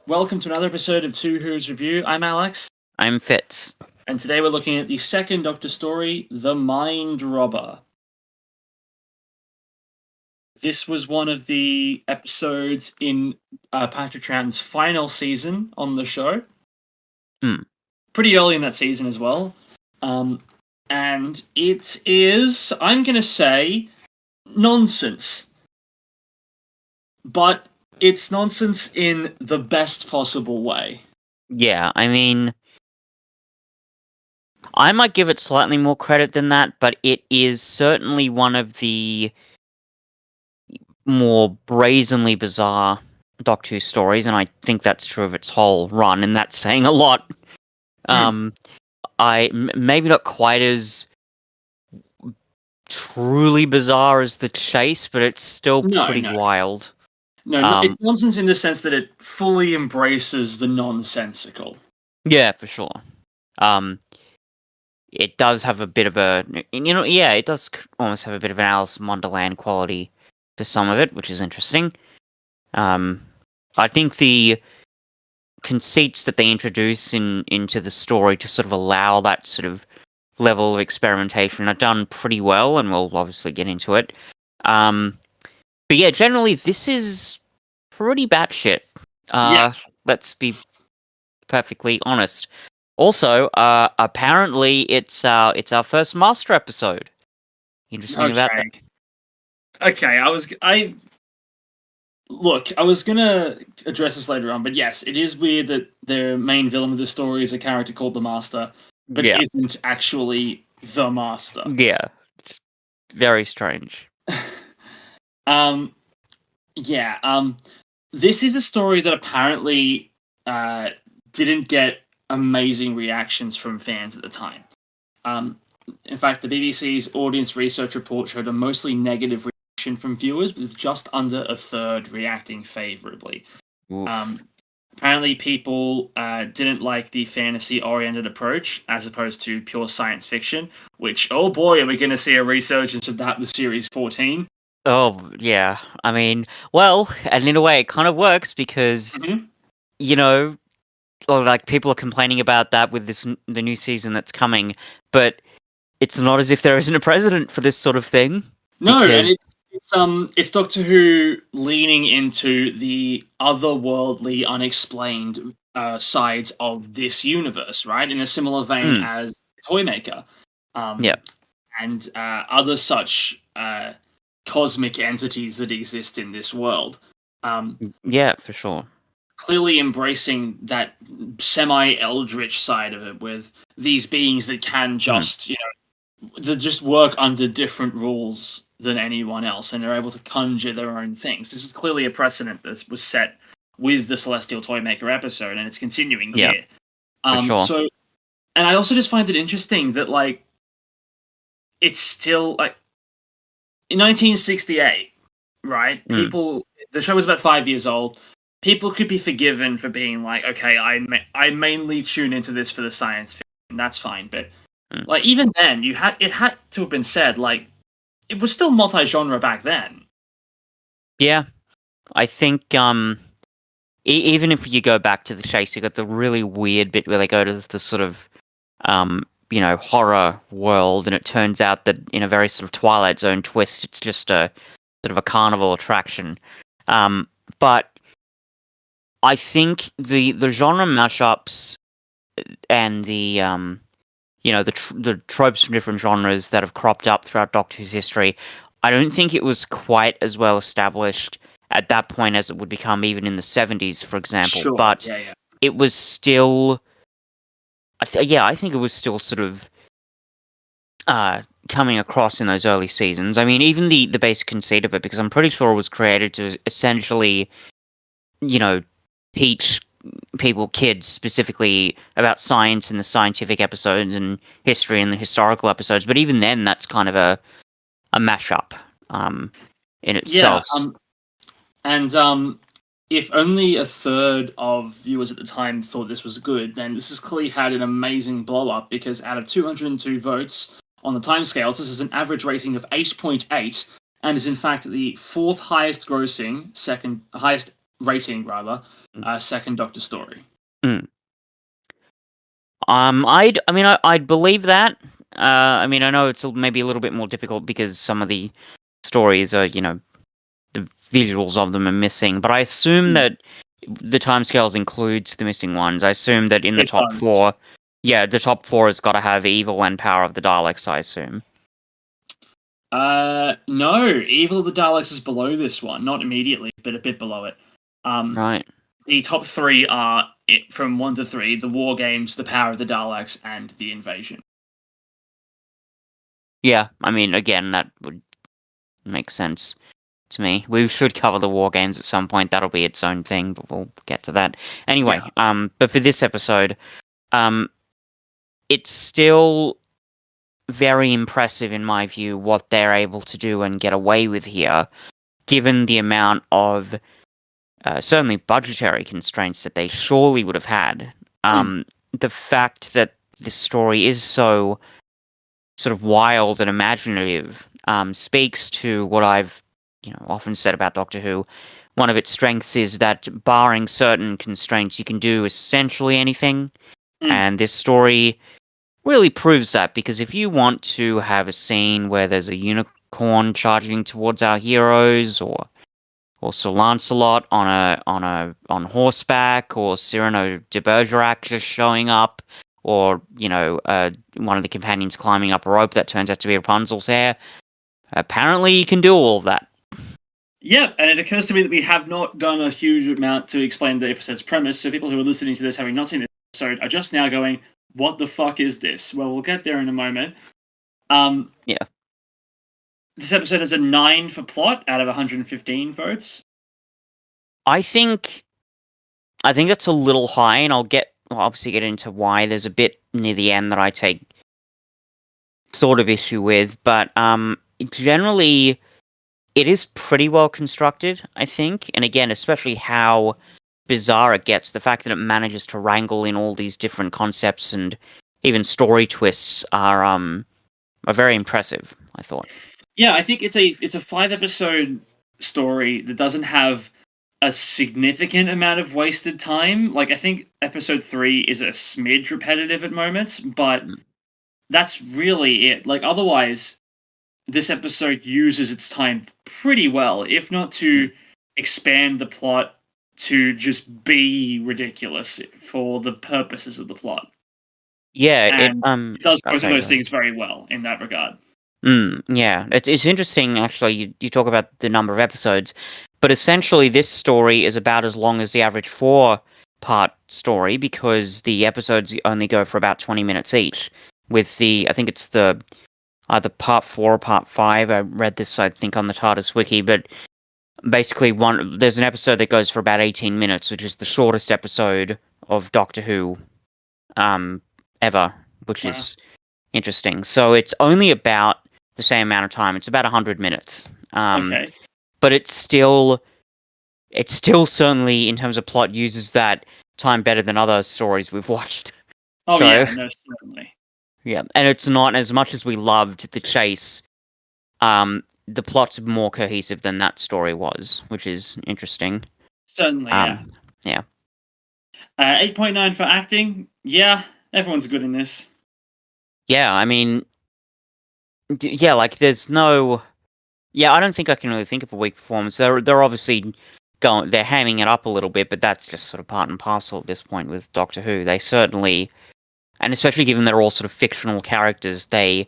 welcome to another episode of Two Who's Review. I'm Alex, I'm Fitz. and today we're looking at the second Doctor story, The Mind Robber. This was one of the episodes in Patrick Troughton's final season on the show. Pretty early in that season as well. And it is, I'm going to say, nonsense. But it's nonsense in the best possible way. Yeah, I mean, I might give it slightly more credit than that, but it is certainly one of the more brazenly bizarre Doctor Who stories, and I think that's true of its whole run, and that's saying a lot. Maybe not quite as truly bizarre as the chase, but it's still pretty wild. No, it's nonsense in the sense that it fully embraces the nonsensical. Yeah, for sure. It does have a bit of a, it does almost have a bit of an Alice in Wonderland quality to some of it, which is interesting. I think the conceits that they introduce into the story to sort of allow that sort of level of experimentation are done pretty well, and we'll obviously get into it. But yeah, generally this is pretty batshit. Let's be perfectly honest. Also, apparently it's our first Master episode. Interesting about that. Okay, I was gonna address this later on, but yes, it is weird that the main villain of the story is a character called the Master, but isn't actually the Master. Yeah, it's very strange. This is a story that apparently didn't get amazing reactions from fans at the time. In fact, the BBC's audience research report showed a mostly negative reaction from viewers, with just under a third reacting favourably. Apparently, people didn't like the fantasy-oriented approach, as opposed to pure science fiction, which, oh boy, are we going to see a resurgence of that with Series 14. Oh, yeah. I mean, well, and in a way, it kind of works because, like, people are complaining about that with the new season that's coming, but it's not as if there isn't a precedent for this sort of thing. No, and it's Doctor Who leaning into the otherworldly, unexplained sides of this universe, right? In a similar vein as Toymaker, and other such cosmic entities that exist in this world. Yeah, for sure. Clearly embracing that semi-eldritch side of it, with these beings that can just, that just work under different rules than anyone else, and they're able to conjure their own things. This is clearly a precedent that was set with the Celestial Toymaker episode, and it's continuing here. For sure. So, and I also just find it interesting that, like, it's still, like, in 1968, right? People, the show was about 5 years old. People could be forgiven for being like, okay, I mainly tune into this for the science fiction. That's fine, but like even then, it had to have been said, like, it was still multi-genre back then. Yeah, I think even if you go back to the chase, you got the really weird bit where they go to the sort of horror world, and it turns out that in a very sort of Twilight Zone twist, it's just a sort of a carnival attraction. But I think the genre mashups and the the tropes from different genres that have cropped up throughout Doctor Who's history, I don't think it was quite as well established at that point as it would become even in the 70s, for example. Sure. But it was still, I think it was still sort of coming across in those early seasons. I mean, even the basic conceit of it, because I'm pretty sure it was created to essentially, teach kids specifically about science in the scientific episodes and history in the historical episodes. But even then, that's kind of a mashup in itself. If only a third of viewers at the time thought this was good, then this has clearly had an amazing blow-up, because out of 202 votes on the timescales, this is an average rating of 8.8, and is in fact the fourth highest grossing, second highest rating rather, second Doctor story. I'd believe that. I mean, I know it's maybe a little bit more difficult because some of the stories are, the visuals of them are missing. But I assume that the timescales includes the missing ones. I assume that in the It top does. four, the top four has got to have Evil and Power of the Daleks. I assume. No, Evil of the Daleks is below this one, not immediately, but a bit below it. Right. The top three are from 1 to 3: the War Games, the Power of the Daleks, and the Invasion. Yeah, I mean, again, that would make sense to me. We should cover the War Games at some point. That'll be its own thing, but we'll get to that anyway. Yeah. But for this episode, it's still very impressive in my view what they're able to do and get away with here, given the amount of certainly budgetary constraints that they surely would have had. The fact that this story is so sort of wild and imaginative speaks to what I've often said about Doctor Who. One of its strengths is that barring certain constraints, you can do essentially anything. And this story really proves that, because if you want to have a scene where there's a unicorn charging towards our heroes, or Sir Lancelot on horseback, or Cyrano de Bergerac just showing up, or one of the companions climbing up a rope that turns out to be Rapunzel's hair, apparently you can do all of that. Yep, and it occurs to me that we have not done a huge amount to explain the episode's premise, so people who are listening to this having not seen this episode are just now going, what the fuck is this? Well, we'll get there in a moment. Yeah. This episode has a 9 for plot out of 115 votes. I think that's a little high, and I'll obviously get into why. There's a bit near the end that I take sort of issue with, but generally it is pretty well constructed, I think. And again, especially how bizarre it gets, the fact that it manages to wrangle in all these different concepts and even story twists are very impressive, I thought. Yeah, I think it's a 5-episode story that doesn't have a significant amount of wasted time. Like, I think episode 3 is a smidge repetitive at moments, but that's really it. Like, otherwise, this episode uses its time pretty well, if not to expand the plot to just be ridiculous for the purposes of the plot. Yeah, And it does both of sorry, those things very well in that regard. Yeah, it's interesting actually. You talk about the number of episodes, but essentially this story is about as long as the average 4-part story, because the episodes only go for about 20 minutes each. With I think it's the either part 4 or part 5. I read this, I think, on the TARDIS wiki, but basically there's an episode that goes for about 18 minutes, which is the shortest episode of Doctor Who ever, which is interesting. So it's only about the same amount of time. It's about 100 minutes. Okay. But it's still certainly, in terms of plot, uses that time better than other stories we've watched. Oh, yeah, no, certainly. Yeah, and it's not, as much as we loved the chase, the plot's more cohesive than that story was, which is interesting. Certainly, yeah. Yeah. 8.9 for acting. Yeah, everyone's good in this. Yeah, I mean, like, there's no... Yeah, I don't think I can really think of a weak performance. They're obviously they're hamming it up a little bit, but that's just sort of part and parcel at this point with Doctor Who. They certainly, and especially given they're all sort of fictional characters, they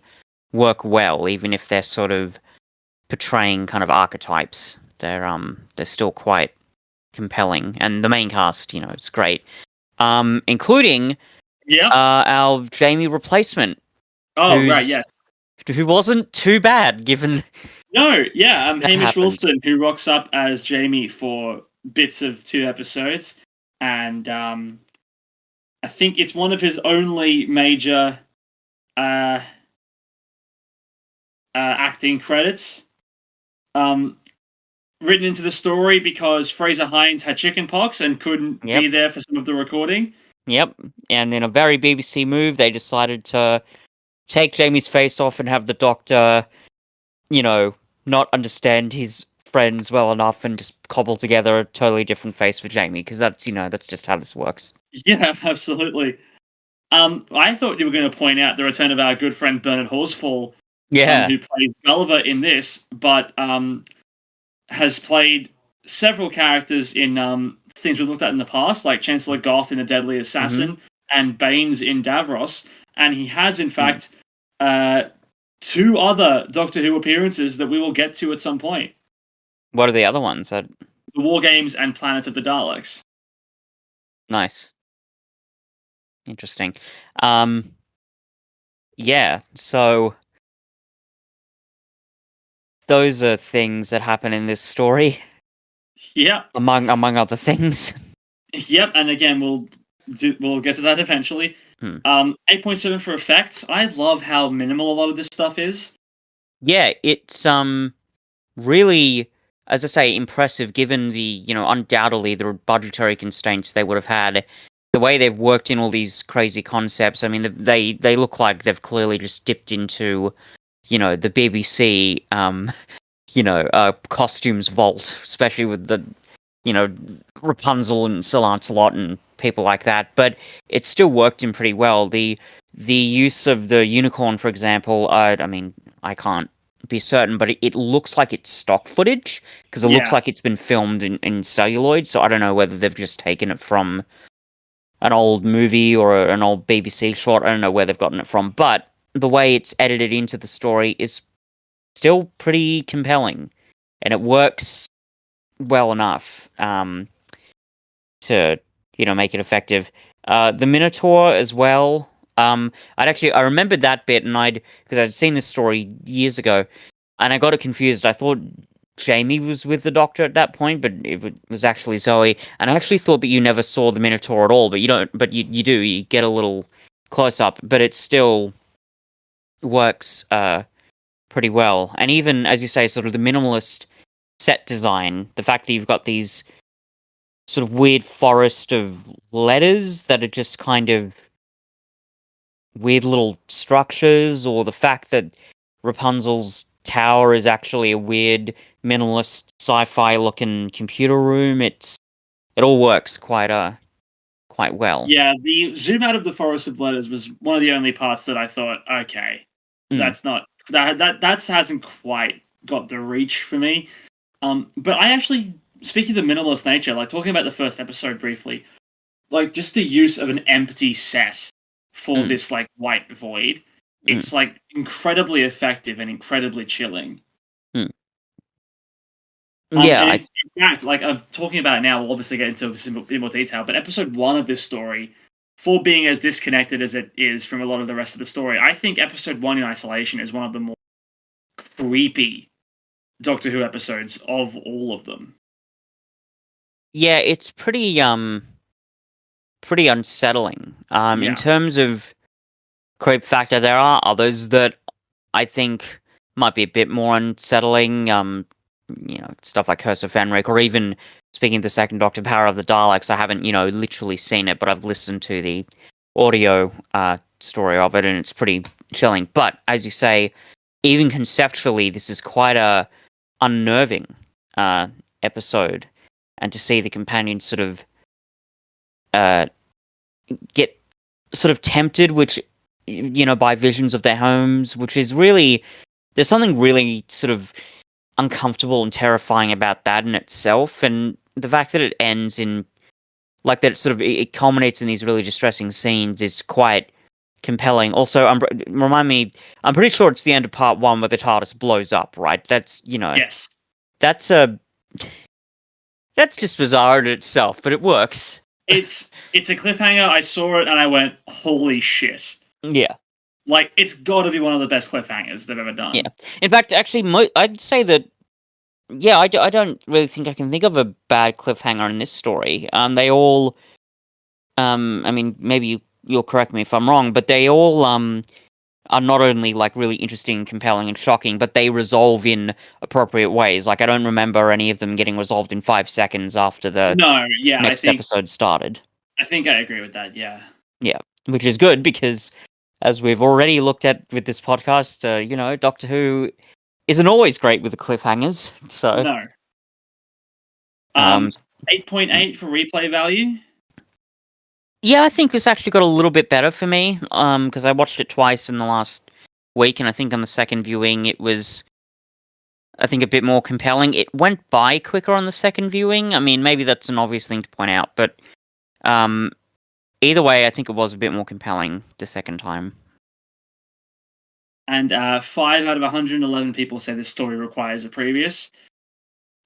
work well, even if they're sort of portraying kind of archetypes. They're still quite compelling, and the main cast, it's great, including our Jamie replacement. Oh, right, yes. Who wasn't too bad, given... No, yeah, Hamish happened. Wilson, who rocks up as Jamie for bits of 2 episodes, and I think it's one of his only major acting credits. Written into the story because Fraser Hines had chickenpox and couldn't be there for some of the recording. Yep, and in a very BBC move, they decided to take Jamie's face off and have the Doctor, not understand his friends well enough and just cobble together a totally different face for Jamie, because that's just how this works. Yeah, absolutely. I thought you were going to point out the return of our good friend Bernard Horsfall, Yeah. who plays Gulliver in this, but has played several characters in things we've looked at in the past, like Chancellor Goth in The Deadly Assassin and Baines in Davros. And he has, in fact, two other Doctor Who appearances that we will get to at some point. What are the other ones? The War Games and Planet of the Daleks. Nice. Interesting. Yeah, so those are things that happen in this story. Yep. Among other things. Yep, and again, we'll get to that eventually. 8.7 for effects. I love how minimal a lot of this stuff is. Yeah, it's really, as I say, impressive given the, undoubtedly the budgetary constraints they would have had. The way they've worked in all these crazy concepts. I mean, they look like they've clearly just dipped into, the BBC, costumes vault, especially with the, Rapunzel and Sir Lancelot and people like that. But it still worked in pretty well. The use of the unicorn, for example, I mean, I can't be certain, but it looks like it's stock footage because it looks like it's been filmed in celluloid. So I don't know whether they've just taken it from an old movie or an old BBC short. I don't know where they've gotten it from, but the way it's edited into the story is still pretty compelling, and it works well enough to make it effective. The Minotaur as well. I remembered that bit, and because I'd seen this story years ago, and I got it confused. I thought Jamie was with the Doctor at that point, but it was actually Zoe. And I actually thought that you never saw the Minotaur at all, but you don't. But you do. You get a little close up, but it still works pretty well. And even as you say, sort of the minimalist set design, the fact that you've got these sort of weird forest of letters that are just kind of weird little structures, or the fact that Rapunzel's tower is actually a weird minimalist sci-fi looking computer room. It all works quite well. Yeah, the zoom out of the forest of letters was one of the only parts that I thought, okay, that's not that hasn't quite got the reach for me. But I actually, speaking of the minimalist nature, like talking about the first episode briefly, like just the use of an empty set for this like white void, it's like incredibly effective and incredibly chilling. Yeah, in fact, like I'm talking about it now, we'll obviously get into a bit more detail, but episode 1 of this story, for being as disconnected as it is from a lot of the rest of the story, I think episode 1 in isolation is one of the more creepy Doctor Who episodes of all of them. Yeah, it's pretty unsettling. In terms of creep factor, there are others that I think might be a bit more unsettling. Stuff like Curse of Fenric, or even speaking of the second Doctor, Power of the Daleks. I haven't, literally seen it, but I've listened to the audio story of it, and it's pretty chilling. But as you say, even conceptually, this is quite a unnerving episode, and to see the companions sort of get sort of tempted, which by visions of their homes, which is really, there's something really sort of uncomfortable and terrifying about that in itself, and the fact that it ends in like that, sort of it culminates in these really distressing scenes is quite compelling. Also, remind me, I'm pretty sure it's the end of part 1 where the TARDIS blows up, right? That's yes, that's just bizarre in itself, but it works. It's a cliffhanger. I saw it and I went, holy shit. Yeah. Like, it's got to be one of the best cliffhangers they've ever done. Yeah. In fact, actually, I'd say that, yeah, I don't really think I can think of a bad cliffhanger in this story. They all, I mean, maybe you'll correct me if I'm wrong, but they all, are not only, like, really interesting, compelling, and shocking, but they resolve in appropriate ways. Like, I don't remember any of them getting resolved in 5 seconds after the next episode started. I think I agree with that, yeah. Yeah, which is good, because as we've already looked at with this podcast, Doctor Who isn't always great with the cliffhangers, so... No. Um, 8.8 for replay value. Yeah, I think this actually got a little bit better for me. Because I watched it twice in the last week, and I think on the second viewing it was, I think, a bit more compelling. It went by quicker on the second viewing. I mean, maybe that's an obvious thing to point out, but um, either way, I think it was a bit more compelling the second time. And 5 out of 111 people say this story requires a previous.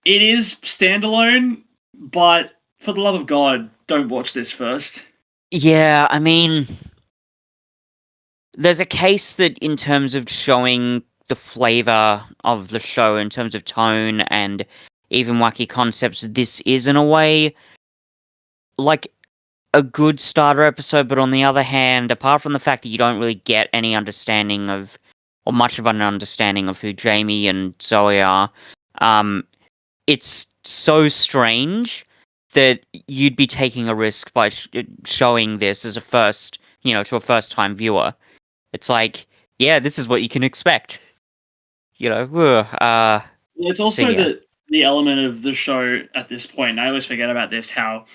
It is standalone, but for the love of God, don't watch this first. Yeah, I mean, there's a case that in terms of showing the flavor of the show, in terms of tone and even wacky concepts, this is in a way like a good starter episode, but on the other hand, apart from the fact that you don't really get any understanding of, or much of an understanding of who Jamie and Zoe are, it's so strange that you'd be taking a risk by showing this as a first, to a first-time viewer. It's like, yeah, this is what you can expect. It's also yeah. the element of the show at this point. I always forget about this, how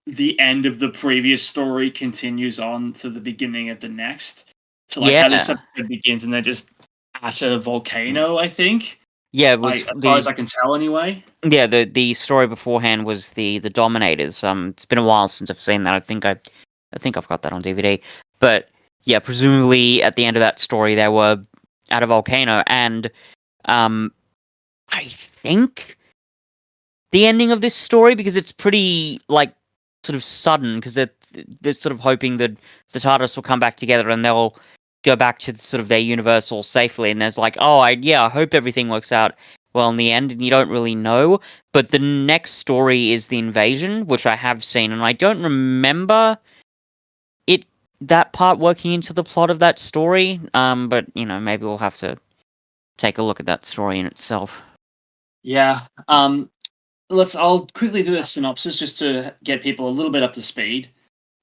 the end of the previous story continues on to the beginning of the next. So, like, how this episode begins and they're just at a volcano, I think. Yeah, it was as far as I can tell, anyway. Yeah, the story beforehand was the Dominators. It's been a while since I've seen that. I think I've got that on DVD. But yeah, presumably at the end of that story they were at a volcano, and I think the ending of this story, because it's pretty like sort of sudden, because they're sort of hoping that the TARDIS will come back together and they'll go back to sort of their universe all safely, and there's like, oh, I hope everything works out well in the end, and you don't really know. But the next story is the invasion, which I have seen, and I don't remember that part working into the plot of that story. But maybe we'll have to take a look at that story in itself. Yeah. I'll quickly do a synopsis just to get people a little bit up to speed.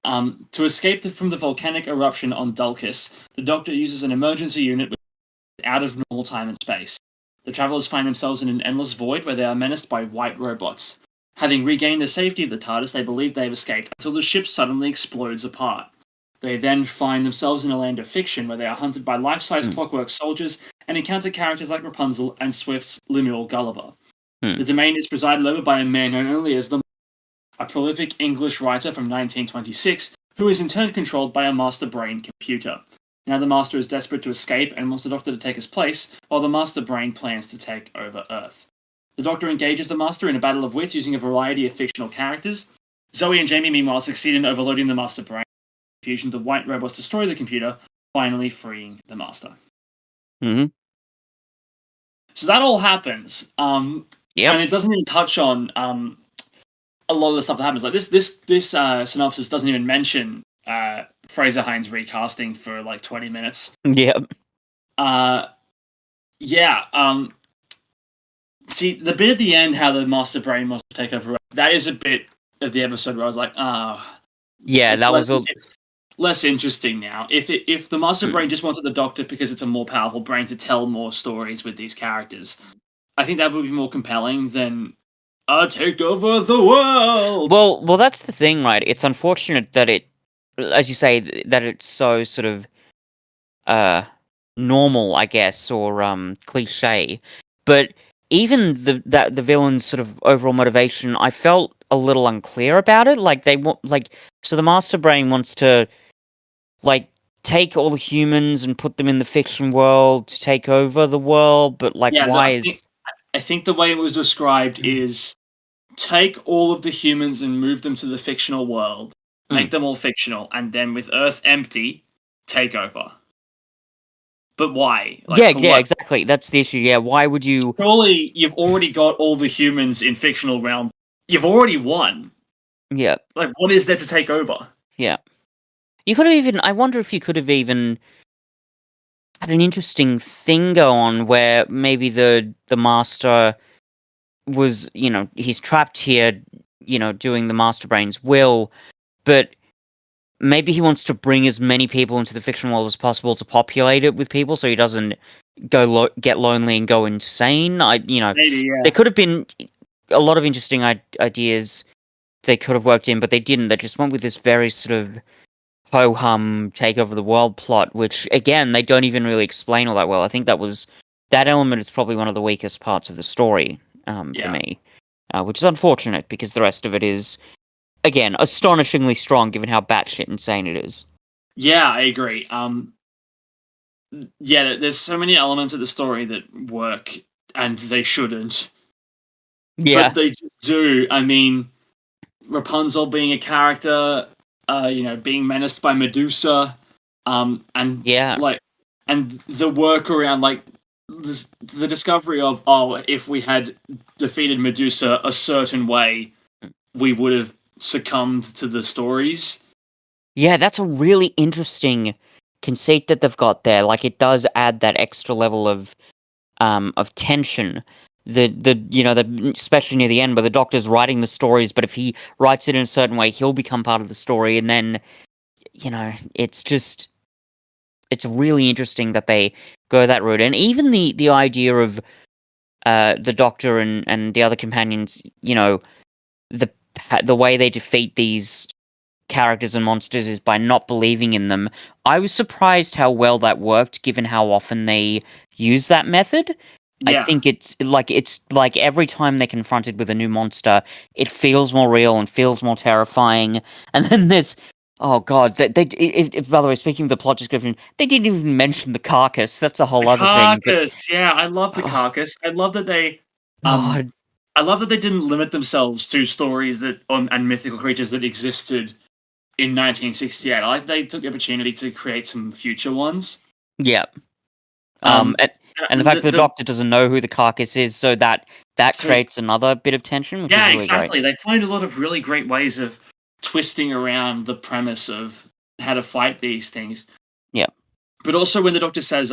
To escape from the volcanic eruption on Dulcus, the Doctor uses an emergency unit out of normal time and space. The travelers find themselves in an endless void where they are menaced by white robots. Having regained the safety of the TARDIS, they believe they have escaped until the ship suddenly explodes apart. They then find themselves in a land of fiction where they are hunted by life-size clockwork soldiers and encounter characters like Rapunzel and Swift's Lemuel Gulliver. The domain is presided over by a man known only as a prolific English writer from 1926, who is in turn controlled by a master brain computer. Now the Master is desperate to escape and wants the Doctor to take his place, while the Master Brain plans to take over Earth. The Doctor engages the Master in a battle of wits using a variety of fictional characters. Zoe and Jamie, meanwhile, succeed in overloading the Master Brain. Fusion, the white robots destroy the computer, finally freeing the Master. Mm-hmm. So that all happens. And it doesn't even touch on a lot of the stuff that happens. Like this synopsis doesn't even mention Fraser Hines recasting for like 20 minutes. Yep. See, the bit at the end, how the Master Brain wants to take over, that is a bit of the episode where I was like, it's less interesting now. If the Master Brain just wanted the Doctor because it's a more powerful brain to tell more stories with these characters, I think that would be more compelling than take over the world. Well, that's the thing, right? It's unfortunate that it, as you say, that it's so sort of normal, I guess, or cliche. But even the villain's sort of overall motivation, I felt a little unclear about it. Like so the Master Brain wants to take all the humans and put them in the fiction world to take over the world, but why I think the way it was described is take all of the humans and move them to the fictional world, make them all fictional, and then with Earth empty, take over. But why? Exactly. That's the issue. Yeah, why would you? Surely you've already got all the humans in fictional realm. You've already won. Yeah. What is there to take over? Yeah. You could have even. I wonder if you could have even had an interesting thing go on where maybe the Master was, he's trapped here, doing the Master Brain's will, but maybe he wants to bring as many people into the fiction world as possible to populate it with people, so he doesn't get lonely and go insane. Maybe, yeah. There could have been a lot of interesting ideas they could have worked in, but they didn't. They just went with this very sort of ho-hum take over the world plot, which again they don't even really explain all that well. I think that element is probably one of the weakest parts of the story for Yeah. me, which is unfortunate because the rest of it is again astonishingly strong given how batshit insane it is. Yeah, I agree. Yeah, there's so many elements of the story that work and they shouldn't, but Yeah, they just do. I mean, Rapunzel being a character, being menaced by Medusa, and yeah, like, and the work around like the discovery of, if we had defeated Medusa a certain way, we would have succumbed to the stories. yeah. That's a really interesting conceit that they've got there. Like it does add that extra level of tension. The especially near the end where the Doctor's writing the stories, but if he writes it in a certain way, he'll become part of the story, and then it's really interesting that they go that route, and even the idea of the Doctor and the other companions, the the way they defeat these characters and monsters is by not believing in them. I was surprised how well that worked, given how often they use that method. I Yeah, think it's like every time they're confronted with a new monster, it feels more real and feels more terrifying. And then there's oh god, by the way, speaking of the plot description, they didn't even mention the carcass. That's a the whole other thing. But carcass. Yeah, I love the oh carcass. Um, god, I love that they didn't limit themselves to stories that and mythical creatures that existed in 1968. I like they took the opportunity to create some future ones. yeah. Um, And, and the and fact that the Doctor doesn't know who the carcass is, so that so creates another bit of tension, which is yeah, really great. exactly. They find a lot of really great ways of twisting around the premise of how to fight these things. Yeah, But also when the Doctor says,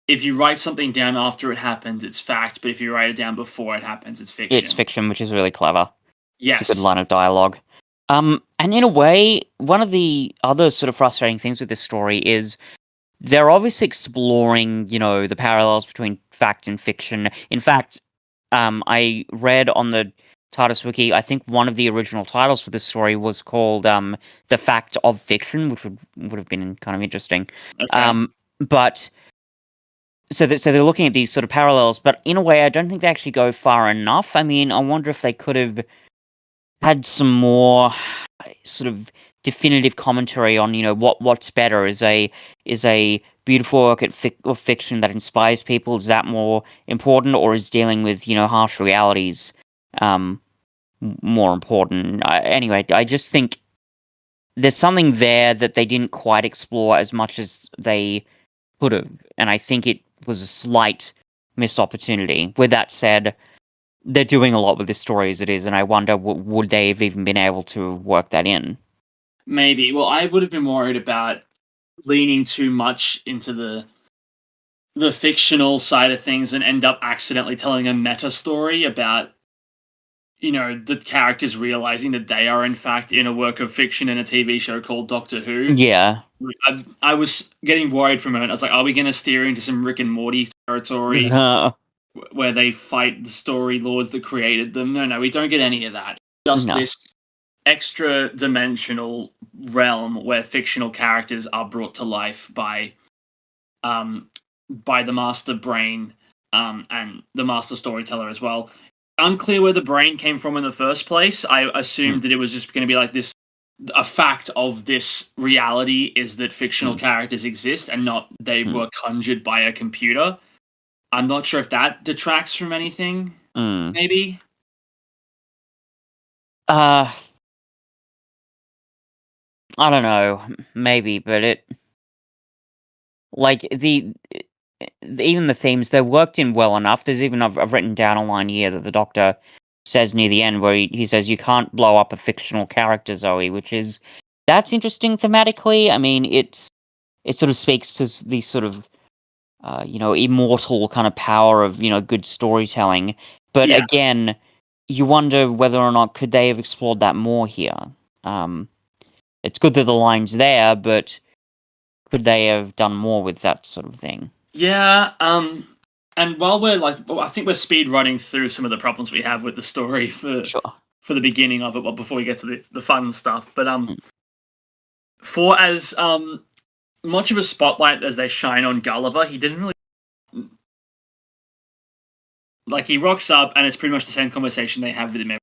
if you write something down after it happens, it's fact, but if you write it down before it happens, it's it's fiction. fiction, which is really clever. It's a good Yes. line of dialogue. And in a way, one of the other sort of frustrating things with this story is they're obviously exploring, the parallels between fact and fiction. In fact, I read on the TARDIS wiki, I think one of the original titles for this story was called "The Fact of Fiction," which would have been kind of interesting. Okay. But so they're looking at these sort of parallels, but in a way, I don't think they actually go far enough. I mean, I wonder if they could have had some more sort of definitive commentary on what's better. Is a beautiful work of fiction that inspires people, is that more important, or is dealing with harsh realities um more important? Anyway, I just think there's something there that they didn't quite explore as much as they could have, and I think it was a slight missed opportunity. With that said, they're doing a lot with this story as it is, and I wonder would they have even been able to work that in? Maybe. Well, I would have been worried about leaning too much into the fictional side of things and end up accidentally telling a meta story about the characters realizing that they are in fact in a work of fiction in a TV show called Doctor Who. Yeah. I was getting worried for a moment. I was like, are we going to steer into some Rick and Morty territory where they fight the story lords that created them? No, we don't get any of that. Just No. this extra dimensional realm where fictional characters are brought to life um by the master brain and the master storyteller as well. Unclear where the brain came from in the first place. I Mm, assumed that it was just going to be like this. A fact of this reality is that fictional mm, characters exist and not they mm, were conjured by a computer. I'm not sure if that detracts from anything. mm. Maybe. Uh, I don't know. Maybe, but like even the themes they worked in well enough. There's even I've written down a line here that the Doctor says near the end where he says you can't blow up a fictional character, Zoe, which is that's interesting thematically. I mean, it sort of speaks to the sort of immortal kind of power of good storytelling. But Yeah. again, you wonder whether or not could they have explored that more here. Um, it's good that the line's there, but could they have done more with that sort of thing? Yeah. And while we're I think we're speed running through some of the problems we have with the story Sure. for the beginning of it, well, before we get to the fun stuff. But Mm. for as much of a spotlight as they shine on Gulliver, he didn't really he rocks up and it's pretty much the same conversation they have with him.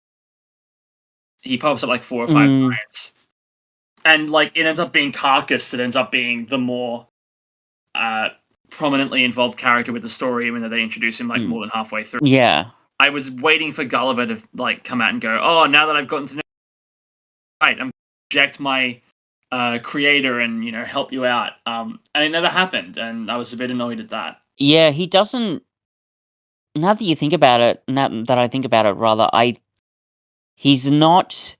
He pops up like 4 or 5 times, and it ends up being Carcass that ends up being the more prominently involved character with the story, even though they introduce him more than halfway through. Yeah. I was waiting for Gulliver to come out and go, "Oh, now that I've gotten to know, right, I'm going to reject my creator and help you out." And it never happened, and I was a bit annoyed at that. Yeah, he doesn't. Now that you think about it, now that I think about it, rather, he's not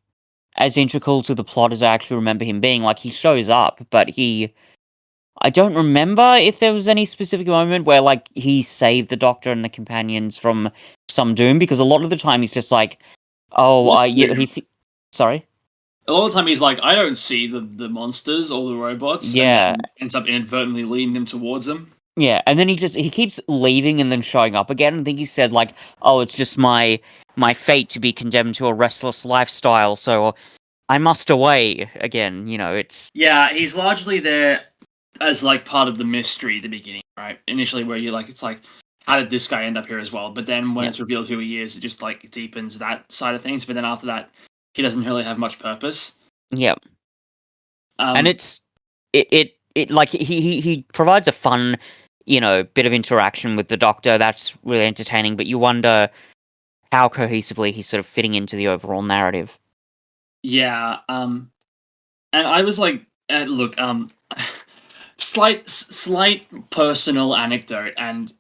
as integral to the plot as I actually remember him being. Like, he shows up, but I don't remember if there was any specific moment where, he saved the Doctor and the companions from some doom, because a lot of the time he's just like, oh, sorry? A lot of the time he's like, I don't see the monsters or the robots, and Yeah. then ends up inadvertently leading them towards them. Yeah, and then he keeps leaving and then showing up again. I think he said, oh, it's just my fate to be condemned to a restless lifestyle, so I must away again. It's... Yeah, he's largely there as part of the mystery at the beginning, right? Initially, where you're it's how did this guy end up here as well? But then when it's revealed who he is, it just deepens that side of things. But then after that, he doesn't really have much purpose. Yeah, and he provides a fun, bit of interaction with the Doctor that's really entertaining. But you wonder how cohesively he's sort of fitting into the overall narrative. Yeah, and I was look, slight personal anecdote, and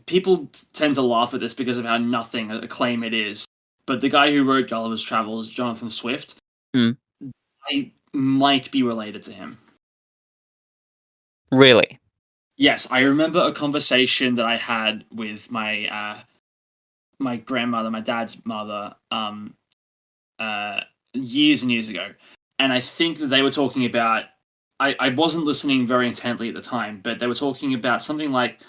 people tend to laugh at this because of how nothing a claim it is. But the guy who wrote Gulliver's Travels, Jonathan Swift, I might be related to him. Really? Yes, I remember a conversation that I had with my my grandmother, my dad's mother, years and years ago, and I think that they were talking about. I wasn't listening very intently at the time, but they were talking about something like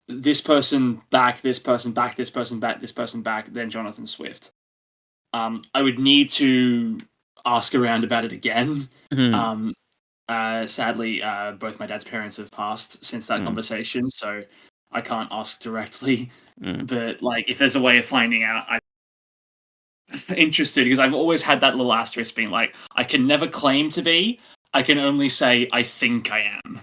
this person back, this person back, this person back, this person back, then Jonathan Swift. I would need to ask around about it again. Sadly, both my dad's parents have passed since that conversation, so I can't ask directly. But if there's a way of finding out, I'm interested, because I've always had that little asterisk being I can never claim to be. I can only say I think I am.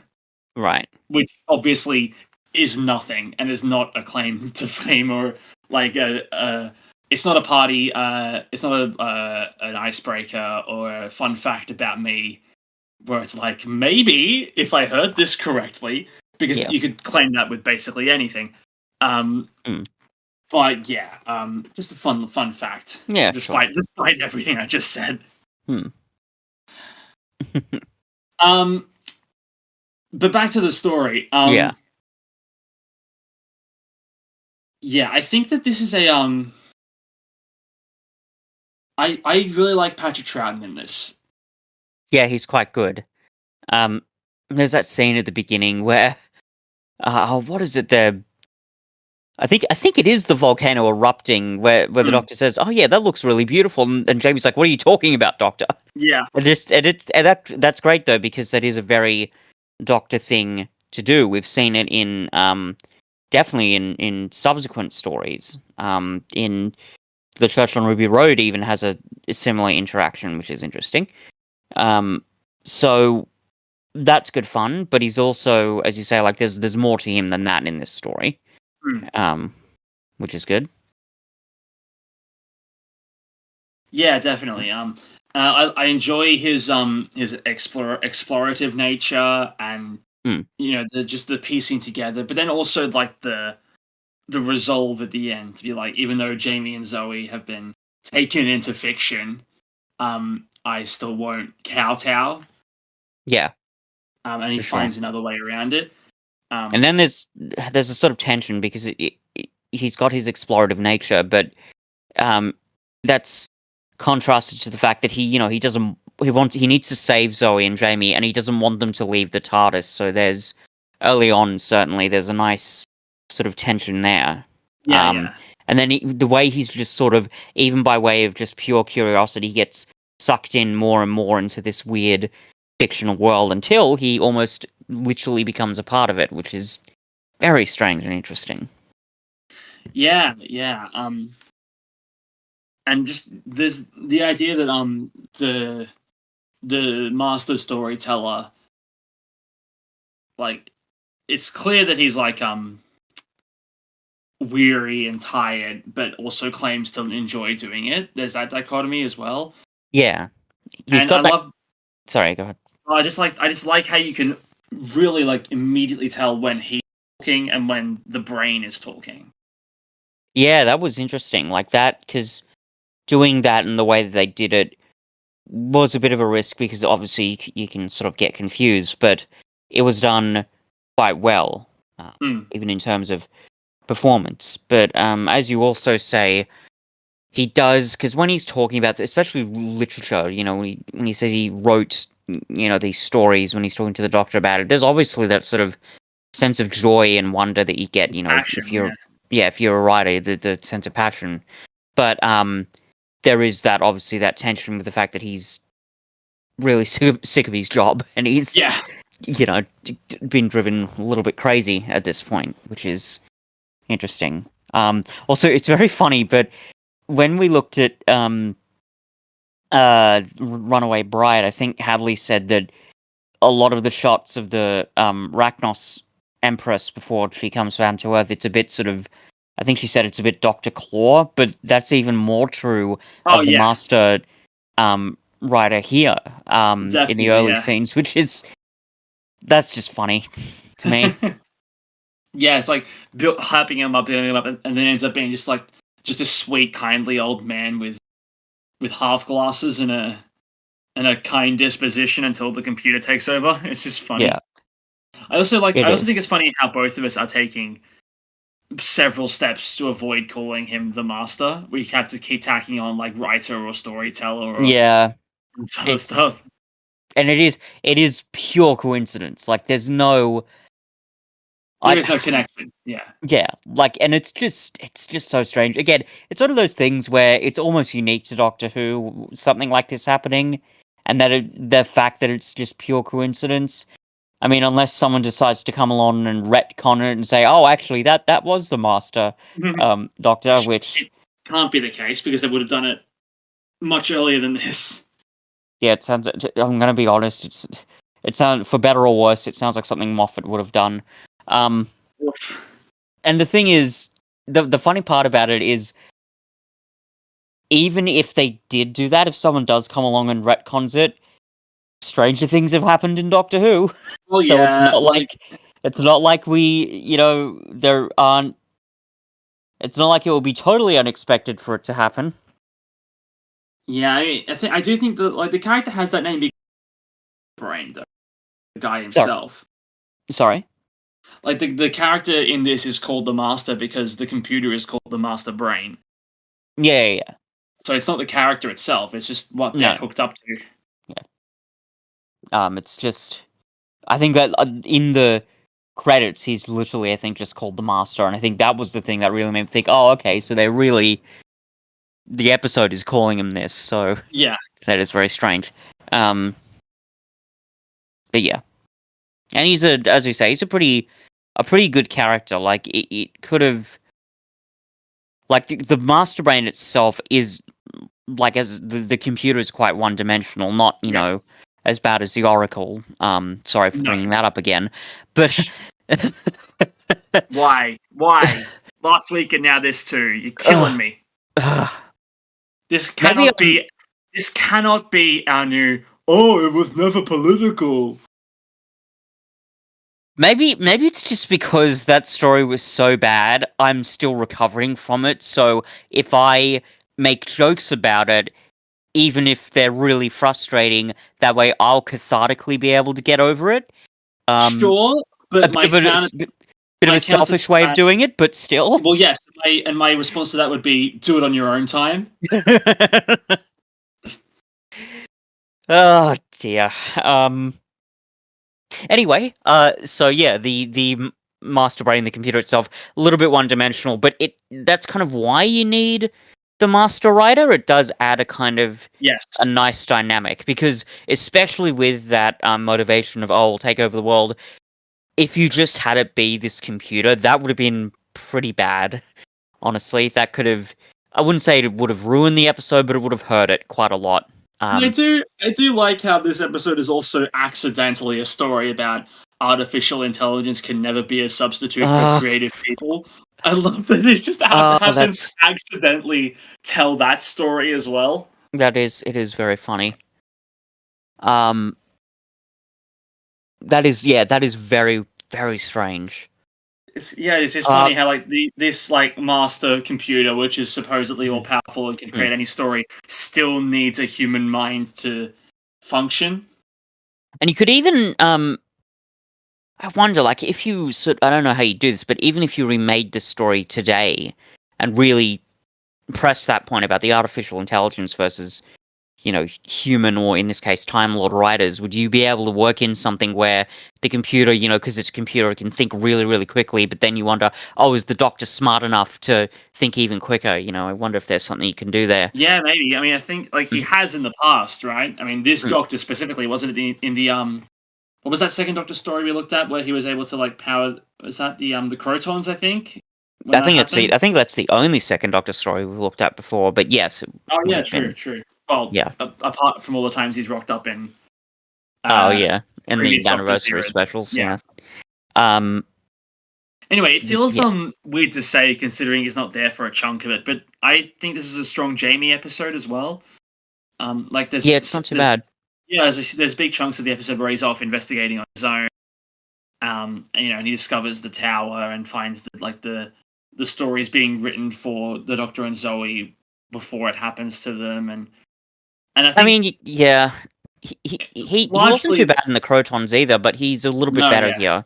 Right. Which obviously is nothing and is not a claim to fame or it's not a party. It's not an icebreaker or a fun fact about me. Where it's maybe if I heard this correctly, because you could claim that with basically anything. But yeah, just a fun fact. Yeah, despite everything I just said. But back to the story. Yeah, I think that this is a I really like Patrick Troughton in this. Yeah, he's quite good. There's that scene at the beginning where, what is it? I think it is the volcano erupting, where the Doctor says, "Oh yeah, that looks really beautiful," and Jamie's like, "What are you talking about, Doctor?" Yeah, that's great though, because that is a very Doctor thing to do. We've seen it in definitely in subsequent stories. In the Church on Ruby Road even has a similar interaction, which is interesting. So that's good fun, but he's also, as you say, there's more to him than that in this story. Which is good. Yeah, definitely. I enjoy his explorative nature and the piecing together, but then also the resolve at the end to be even though Jamie and Zoe have been taken into fiction, I still won't kowtow. Yeah. And he finds another way around it. And then there's a sort of tension because he's got his explorative nature, but that's contrasted to the fact that he needs to save Zoe and Jamie, and he doesn't want them to leave the TARDIS. So early on, certainly, there's a nice sort of tension there. Yeah, yeah. And then the way he's just sort of, even by way of just pure curiosity, gets sucked in more and more into this weird fictional world until he almost literally becomes a part of it, which is very strange and interesting. Yeah, yeah. And just there's the idea that the master storyteller, like, it's clear that he's like weary and tired, but also claims to enjoy doing it. There's that dichotomy as well. Yeah, he's And I got that. love Sorry, go ahead. I just like how you can really like immediately tell when he's talking and when the brain is talking. Yeah, that was interesting. Like that, because doing that in the way that they did it was a bit of a risk because obviously you can sort of get confused, but it was done quite well, even in terms of performance. But as you also say, he does, because when he's talking about, especially literature, when he says he wrote, these stories, when he's talking to the doctor about it, there's obviously that sort of sense of joy and wonder that you get, if Action, you're, yeah, if you're a writer, the sense of passion. But there is that, obviously, that tension with the fact that he's really sick of his job, and he's, yeah. been driven a little bit crazy at this point, which is interesting. Also, it's very funny, but when we looked at Runaway Bride, I think Hadley said that a lot of the shots of the Rachnos Empress before she comes down to Earth, it's a bit sort of, I think she said it's a bit Dr. Claw, but that's even more true Oh of the yeah, Master writer here in the definitely, early yeah. scenes, that's just funny to me. Yeah, it's like hyping him up, building him up, and then ends up being just a sweet, kindly old man with half glasses and a kind disposition until the computer takes over. It's just Yeah, funny. I also like. it I also is. think it's funny how both of us are taking several steps to avoid calling him the master. We had to keep tacking on like writer or storyteller or Yeah, some other it's stuff. and it is pure coincidence. Like there's no There I is no connection. Yeah. yeah, like and it's just so strange. Again, it's one of those things where it's almost unique to Doctor Who, something like this happening, and the fact that it's just pure coincidence. I mean, unless someone decides to come along and retcon it and say, "Oh, actually, that was the Master Doctor," Which which it can't be the case because they would have done it much earlier than this. yeah, it sounds. I'm gonna be honest. It sounds, for better or worse, it sounds like something Moffat would have done. Um, Oof. and the thing is, the funny part about it is, even if they did do that, if someone does come along and retcons it, stranger things have happened in Doctor Who. Well, So yeah, like it's not like we, there aren't. It's not like it will be totally unexpected for it to happen. yeah. I do think that like the character has that name because brain though the guy Sorry, himself. sorry. Like the character in this is called the Master because the computer is called the Master Brain. Yeah, yeah, yeah. So it's not the character itself; it's just what they're No, hooked up to. yeah. It's just. I think that in the credits, he's literally, I think, just called the Master, and I think that was the thing that really made me think, oh, okay, so they really, the episode is calling him this, so Yeah, that is very strange. Um, but yeah, and he's as you say, he's a pretty good character. Like it could have, like the Master Brain itself is like as the computer is quite one dimensional, not yes, as bad as the Oracle. Sorry for no. bringing that up again, but. Why? Why? Last week and now this too. You're killing Ugh, me. ugh. This Maybe cannot be. This cannot be our new. Oh, it was never political. maybe it's just because that story was so bad, I'm still recovering from it. So if I make jokes about it, even if they're really frustrating, that way I'll cathartically be able to get over it. Um, Sure, a but bit of a my counter to selfish way of that. doing it, but still. Well, yes, my response to that would be do it on your own time. Oh dear. Anyway, so yeah, the master brain, the computer itself, a little bit one-dimensional, but that's kind of why you need the master writer. It does add a kind of Yes. a nice dynamic, because especially with that motivation of, oh, we'll take over the world, if you just had it be this computer, that would have been pretty bad, honestly. That could have, I wouldn't say it would have ruined the episode, but it would have hurt it quite a lot. I do like how this episode is also accidentally a story about artificial intelligence can never be a substitute for creative people. I love that it's just have them accidentally tell that story as well. It is very funny. That is very, very strange. It's just funny how like this like master computer, which is supposedly all powerful and can create any story, still needs a human mind to function. And you could even I wonder, like, if you I don't know how you do this, but even if you remade the story today and really press that point about the artificial intelligence versus, human, or in this case, Time Lord writers, would you be able to work in something where the computer, because it's a computer, it can think really, really quickly, but then you wonder, oh, is the Doctor smart enough to think even quicker? I wonder if there's something you can do there. Yeah, maybe. I mean, I think like he has in the past, right? I mean, this Doctor specifically, wasn't it in the what was that second Doctor story we looked at where he was able to like power? Was that the Crotons? I think. I think that's the only second Doctor story we've looked at before. But yes. Oh yeah, true. Well, yeah. Apart from all the times he's rocked up in. And the anniversary specials. Yeah. Anyway, it feels weird to say considering he's not there for a chunk of it, but I think this is a strong Jamie episode as well. Like there's it's not too bad. Yeah, there's big chunks of the episode where he's off investigating on his own. And he discovers the tower and finds that like the stories being written for the Doctor and Zoe before it happens to them, and I think, I mean, yeah, he wasn't too bad in the Crotons either, but he's a little bit better here.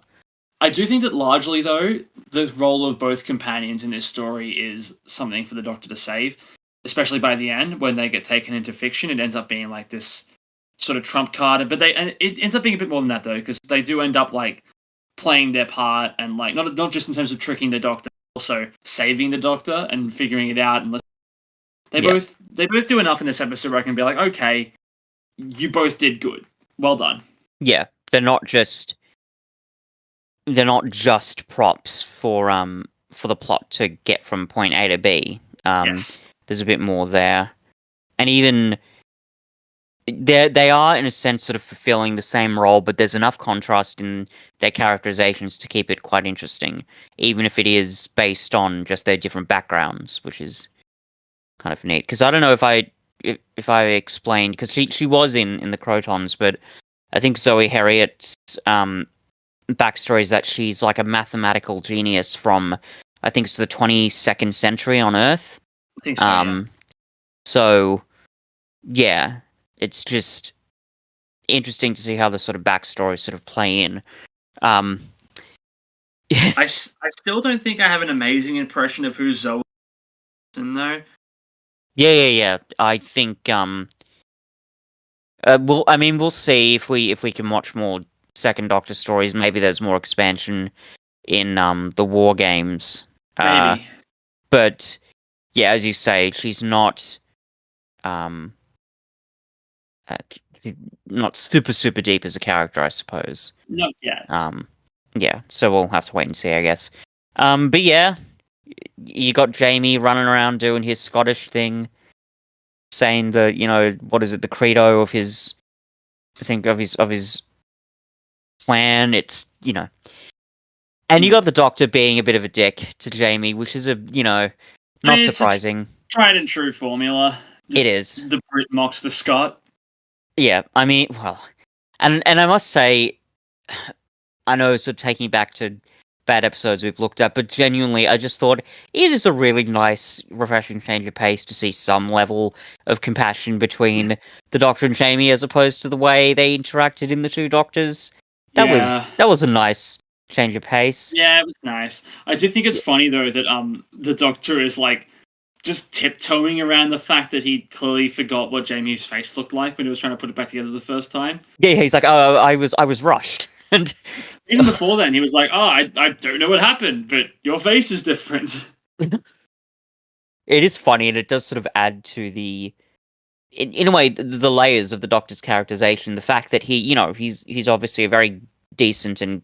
I do think that largely, though, the role of both companions in this story is something for the Doctor to save, especially by the end when they get taken into fiction. It ends up being like this sort of trump card, and it ends up being a bit more than that though, because they do end up like playing their part and like not just in terms of tricking the Doctor, also saving the Doctor and figuring it out. And they both do enough in this episode where I can be like, okay, you both did good, well done. Yeah, they're not just props for the plot to get from point A to B. Yes. There's a bit more there, and even they are in a sense sort of fulfilling the same role, but there's enough contrast in their characterizations to keep it quite interesting, even if it is based on just their different backgrounds, which is kind of neat. Because I don't know if I explained, because she was in the Crotons, but I think Zoe Harriet's backstory is that she's like a mathematical genius from, I think it's the 22nd century on Earth. I think so. Yeah. So yeah, it's just interesting to see how the sort of backstories sort of play in. I still don't think I have an amazing impression of who Zoe is in though. Yeah. I think we'll see if we can watch more second Doctor stories. Maybe there's more expansion in the War Games. Maybe. But yeah, as you say, she's not not super deep as a character, I suppose. Not yet. Yeah, so we'll have to wait and see, I guess. But yeah, you got Jamie running around doing his Scottish thing, saying the, what is it, the credo of his, I think of his plan. It's, and you got the Doctor being a bit of a dick to Jamie, which is not surprising. It's a tried and true formula. It is. The Brit mocks the Scot. Yeah, I mean, well, and I must say, I know, sort of taking back to bad episodes we've looked at, but genuinely, I just thought it is a really nice, refreshing change of pace to see some level of compassion between the Doctor and Jamie, as opposed to the way they interacted in the Two Doctors. That was a nice change of pace. Yeah, it was nice. I do think it's funny though that the Doctor is like just tiptoeing around the fact that he clearly forgot what Jamie's face looked like when he was trying to put it back together the first time. Yeah, he's like, oh, I was rushed. And Even before then, he was like, "Oh, I don't know what happened, but your face is different." it is funny, and it does sort of add to in a way, the layers of the Doctor's characterization. The fact that he's obviously a very decent and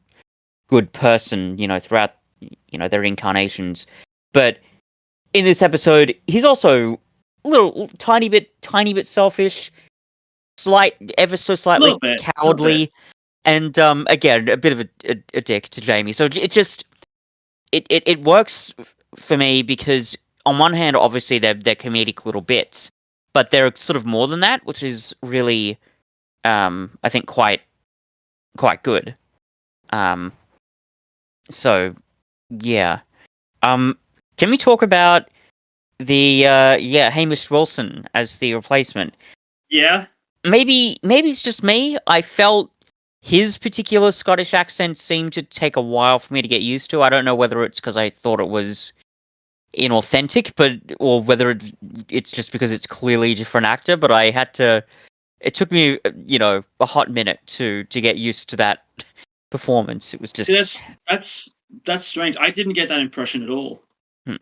good person, throughout, their incarnations. But in this episode, he's also a little tiny bit selfish, ever so A little slightly bit, a little bit. cowardly, and again, a bit of a dick to Jamie. So it just it works for me because on one hand, obviously they're comedic little bits, but they're sort of more than that, which is really, I think, quite good. Um, so yeah. Can we talk about the Hamish Wilson as the replacement? Yeah. Maybe it's just me. I felt his particular Scottish accent seemed to take a while for me to get used to. I don't know whether it's because I thought it was inauthentic, or whether it's just because it's clearly a different actor. But I had to. It took me, a hot minute to get used to that performance. It was See, just. that's strange. I didn't get that impression at all. Hmm.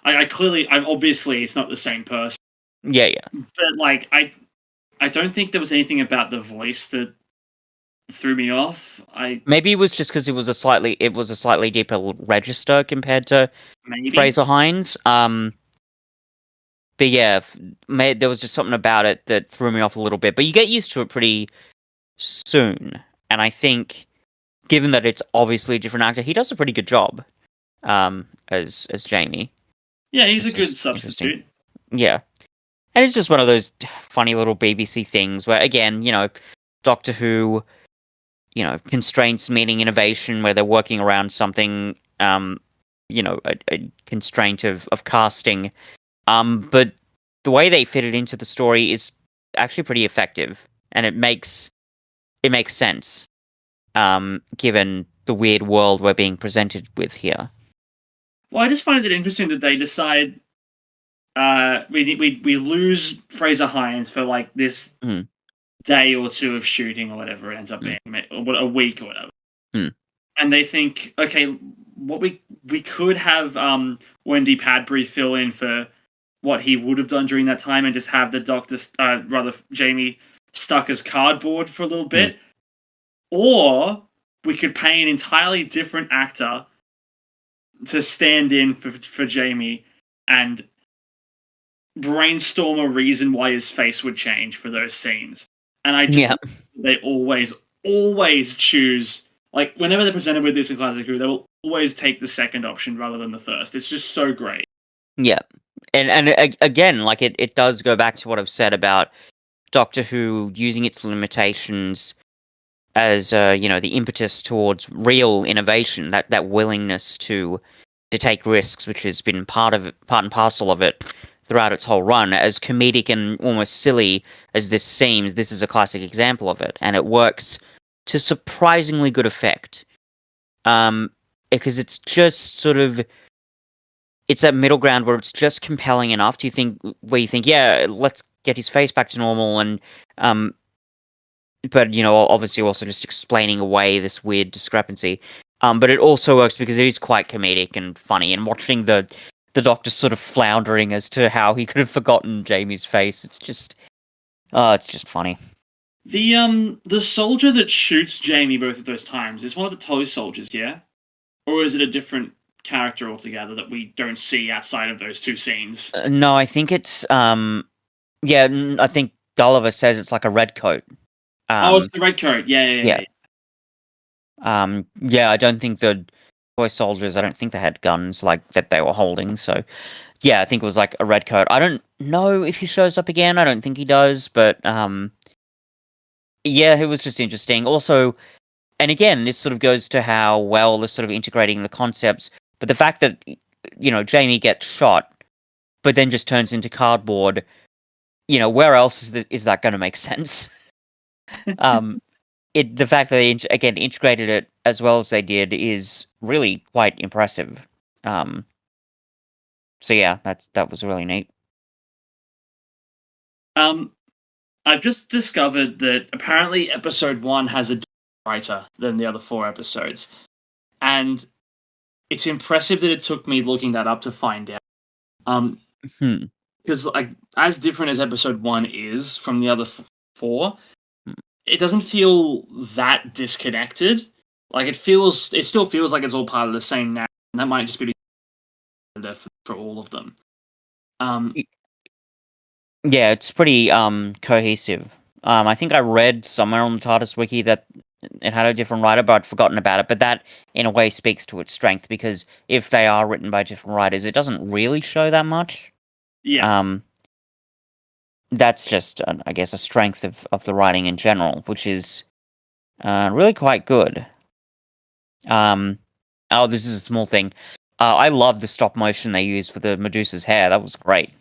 I'm obviously it's not the same person, Yeah, yeah. but like I don't think there was anything about the voice that threw me off. Maybe it was just because it was a slightly deeper register compared to Maybe. Fraser Hines. But yeah, there was just something about it that threw me off a little bit. But you get used to it pretty soon, and I think, given that it's obviously a different actor, he does a pretty good job. As Jamie, Yeah, he's a which good is interesting. substitute. Yeah, and it's just one of those funny little BBC things where, again, Doctor Who, constraints meaning innovation, where they're working around something, a constraint of casting. But the way they fit it into the story is actually pretty effective, and it makes sense, given the weird world we're being presented with here. Well, I just find it interesting that they decide we lose Fraser Hines for like this Mm, day or two of shooting or whatever it ends up mm, being, or a week or whatever. mm. And they think, okay, what we could have Wendy Padbury fill in for what he would have done during that time, and just have the Doctor, rather Jamie, stuck as cardboard for a little Mm. bit, or we could pay an entirely different actor to stand in for Jamie and brainstorm a reason why his face would change for those scenes. And I just Yeah, love that they always choose, like whenever they're presented with this in Classic Who, they will always take the second option rather than the first. It's just so great. yeah, and again, like it does go back to what I've said about Doctor Who using its limitations as, the impetus towards real innovation, that willingness to take risks, which has been part and parcel of it throughout its whole run. As comedic and almost silly as this seems, this is a classic example of it, and it works to surprisingly good effect. Because it's just sort of, it's that middle ground where it's just compelling enough. Do you think where you think, yeah, let's get his face back to normal, and um, but obviously also just explaining away this weird discrepancy. But it also works because it is quite comedic and funny, and watching the Doctor sort of floundering as to how he could have forgotten Jamie's face. It's just funny. The soldier that shoots Jamie both of those times is one of the toy soldiers, yeah? Or is it a different character altogether that we don't see outside of those two scenes? No, I think it's yeah, I think Gulliver says it's like a red coat. Oh, it's Um, the red coat. Yeah, yeah, yeah, yeah. yeah. I don't think the toy soldiers. I don't think they had guns like that they were holding. So yeah, I think it was like a red coat. I don't know if he shows up again. I don't think he does, but yeah, it was just interesting. Also, and again, this sort of goes to how well they're sort of integrating the concepts. But the fact that Jamie gets shot, but then just turns into cardboard. Where else is that going to make sense? um, the fact that they again integrated it as well as they did is really quite impressive. Um, so yeah, that was really neat. Um, I've just discovered that apparently episode one has a writer than the other 4 episodes. And it's impressive that it took me looking that up to find out. Because like as different as episode 1 is from the other 4, it doesn't feel that disconnected. Like it still feels like it's all part of the same narrative, and that might just be for all of them. Yeah, it's pretty cohesive. I think I read somewhere on the TARDIS wiki that it had a different writer, but I'd forgotten about it. But that, in a way, speaks to its strength, because if they are written by different writers, it doesn't really show that much. Yeah. That's just, I guess, a strength of the writing in general, which is really quite good. Oh, this is a small thing. I love the stop motion they used for the Medusa's hair. That was great.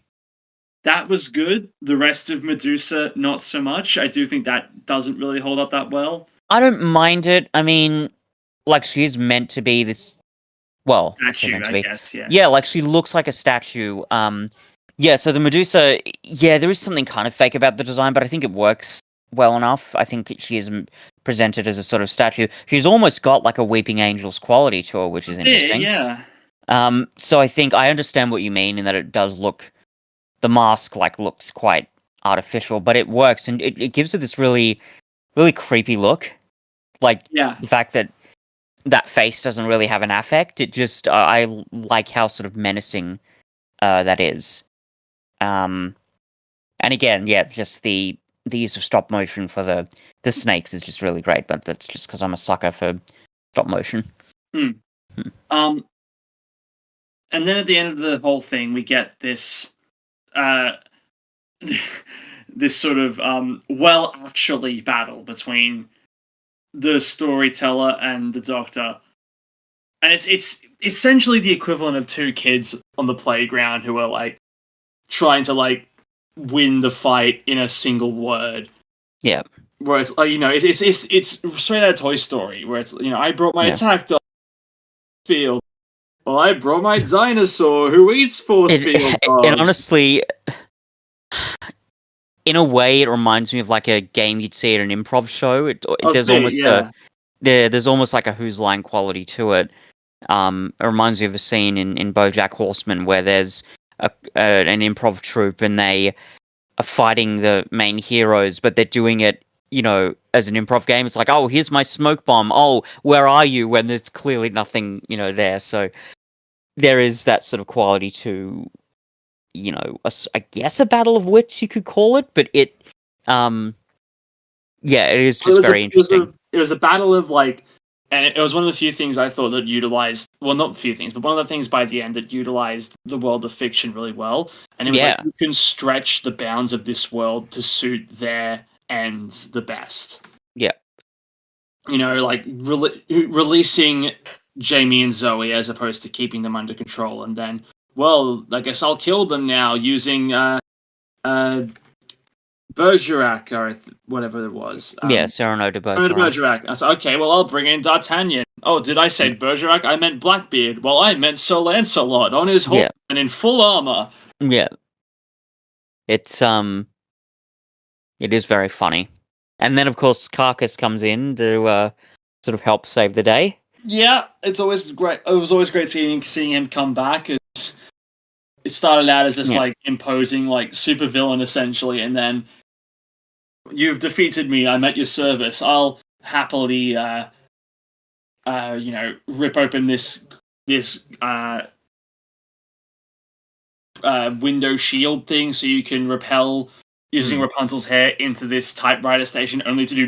That was good. The rest of Medusa, not so much. I do think that doesn't really hold up that well. I don't mind it. I mean, like, she's meant to be this. Well, Statue, I guess, yeah. Yeah, like, she looks like a statue. Yeah, so the Medusa, yeah, there is something kind of fake about the design, but I think it works well enough. I think she is presented as a sort of statue. She's almost got, like, a Weeping Angel's quality to her, which is interesting. Yeah. So I think I understand what you mean in that it does look. The mask, like, looks quite artificial, but it works, and it gives it this really, really creepy look. Like, the fact that that face doesn't really have an affect, it just, I like how sort of menacing that is. And again, yeah, just the use of stop motion for the snakes is just really great, but that's just because I'm a sucker for stop motion. And then at the end of the whole thing, we get this this sort of actually battle between the storyteller and the doctor, and it's essentially the equivalent of 2 kids on the playground who are like trying to like win the fight in a single word. Yeah, where it's like, it's straight out of Toy Story, where it's, I brought my attack dog field. Well, I brought my dinosaur who eats force field dogs. And honestly, in a way, it reminds me of like a game you'd see at an improv show. There's almost like a Whose Line quality to it. It reminds me of a scene in BoJack Horseman where there's an improv troupe and they are fighting the main heroes, but they're doing it, as an improv game. It's like, oh, here's my smoke bomb. Oh, where are you? When there's clearly nothing, there. So there is that sort of quality to, I guess a battle of wits you could call it, but it, yeah, it is just very interesting. It was a battle of like, and it was one of the few things I thought that utilized, well, not few things, but one of the things by the end that utilized the world of fiction really well. And it was like, you can stretch the bounds of this world to suit their ends the best. Yeah. Like releasing Jamie and Zoe as opposed to keeping them under control, and then, well, I guess I'll kill them now using Bergerac or whatever it was. Cyrano de Bergerac. Cyrano de Bergerac. I said, okay, well, I'll bring in D'Artagnan. Oh, did I say Bergerac? I meant Blackbeard. Well, I meant Sir Lancelot on his horse and in full armor. Yeah. It's, it is very funny. And then, of course, Carcass comes in to sort of help save the day. Yeah, it's always great. It was always great seeing him come back. It started out as this like imposing like super villain essentially, and then you've defeated me. I'm at your service. I'll happily, rip open this window shield thing so you can repel using Rapunzel's hair into this typewriter station, only to do.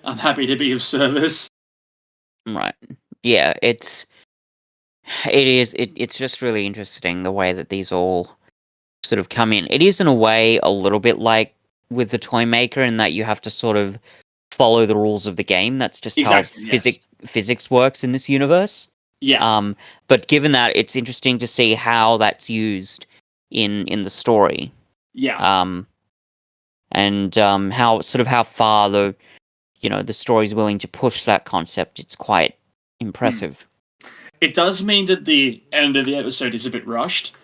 I'm happy to be of service. Right. Yeah, it's just really interesting the way that these all sort of come in. It is in a way a little bit like with the Toy Maker in that you have to sort of follow the rules of the game. That's just how physics works in this universe. Yeah. But given that, it's interesting to see how that's used in the story. Yeah. And how far the story's willing to push that concept. It's quite impressive. It does mean that the end of the episode is a bit rushed.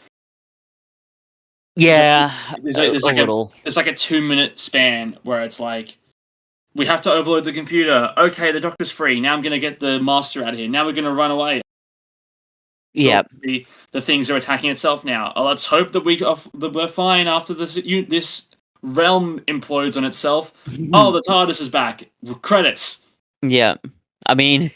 Yeah, there's like a 2-minute span where it's like we have to overload the computer. Okay, the doctor's free. Now I'm going to get the master out of here. Now we're going to run away. Yeah. The things are attacking itself now. Let's hope that we're fine after this realm implodes on itself. Oh, the TARDIS is back. Credits. Yeah. I mean,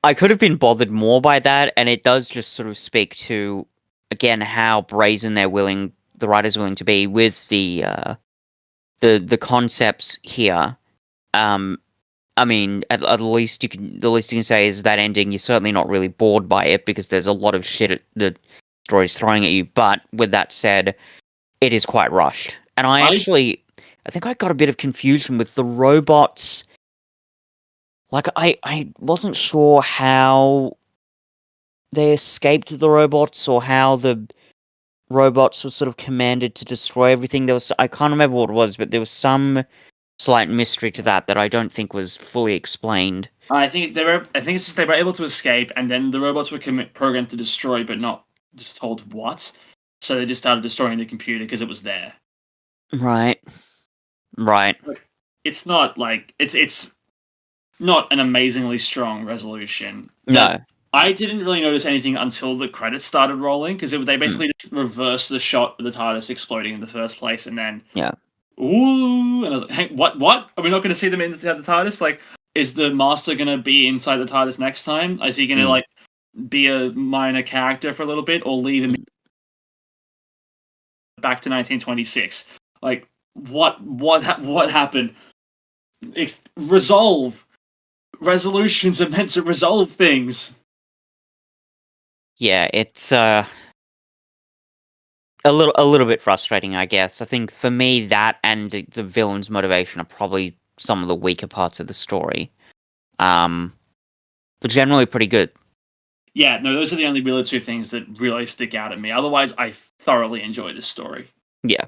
I could have been bothered more by that, and it does just sort of speak to, again, how brazen the writer's willing to be with the concepts here. I mean, at least the least you can say is that ending, you're certainly not really bored by it because there's a lot of shit the story's throwing at you. But with that said, it is quite rushed. And I think I got a bit of confusion with the robots. Like, I wasn't sure how they escaped the robots or how the robots were sort of commanded to destroy everything. I can't remember what it was, but there was some slight mystery to that I don't think was fully explained. I think it's just they were able to escape, and then the robots were programmed to destroy, but not just told what. So they just started destroying the computer because it was there. Right. It's not like it's not an amazingly strong resolution. No. I didn't really notice anything until the credits started rolling because they basically just reversed the shot of the TARDIS exploding in the first place, and then ooh, and I was like, hey, what? Are we not going to see them inside the TARDIS? Like, is the Master going to be inside the TARDIS next time? Is he going to like be a minor character for a little bit, or leave him back to 1926? Like, what happened? Resolve. Resolutions are meant to resolve things. Yeah, it's a little bit frustrating, I guess. I think for me that and the villain's motivation are probably some of the weaker parts of the story. But generally pretty good. Yeah, no, those are the only really two things that really stick out at me. Otherwise, I thoroughly enjoy this story. Yeah.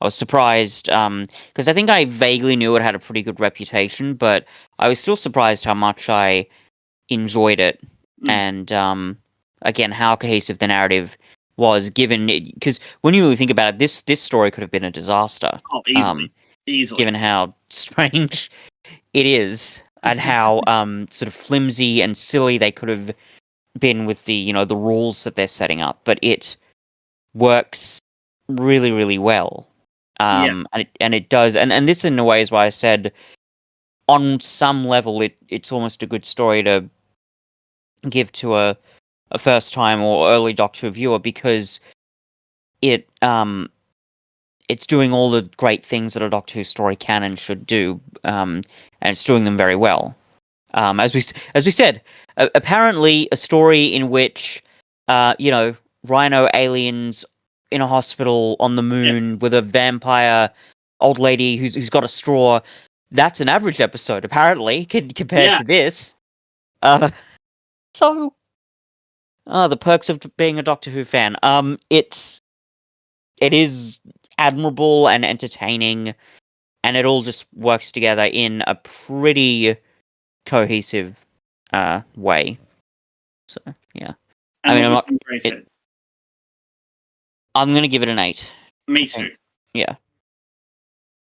I was surprised, because I think I vaguely knew it had a pretty good reputation, but I was still surprised how much I enjoyed it, and again, how cohesive the narrative was, given because when you really think about it, this story could have been a disaster. Oh, easily. Given how strange it is, and how sort of flimsy and silly they could have been with the the rules that they're setting up, but it works really, really well. And it does, and this in a way is why I said, on some level, it's almost a good story to give to a first time or early Doctor Who viewer, because it's doing all the great things that a Doctor Who story can and should do, and it's doing them very well. As we said, apparently a story in which rhino aliens in a hospital on the moon with a vampire old lady who's got a straw. That's an average episode, apparently, compared to this. The perks of being a Doctor Who fan. It is admirable and entertaining, and it all just works together in a pretty cohesive way. So yeah, And I'm gonna give it an 8. Me too. Yeah.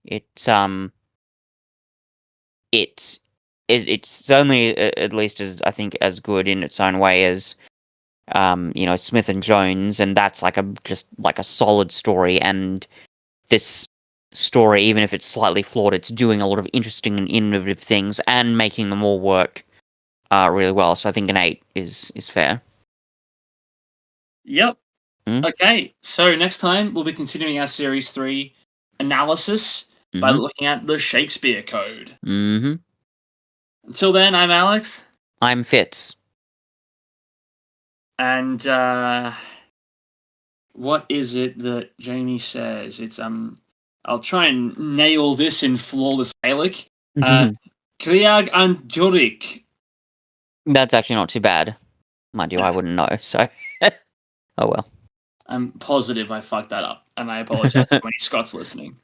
It's only at least as good in its own way as Smith and Jones, and that's just like a solid story. And this story, even if it's slightly flawed, it's doing a lot of interesting and innovative things and making them all work really well. So I think an 8 is fair. Yep. Okay, so next time we'll be continuing our Series 3 analysis by looking at the Shakespeare Code. Mm-hmm. Until then, I'm Alex. I'm Fitz. And what is it that Jamie says? It's I'll try and nail this in flawless Gaelic. Criag and Durik. That's actually not too bad. Mind you, I wouldn't know, so oh well. I'm positive I fucked that up, and I apologize to any Scots listening.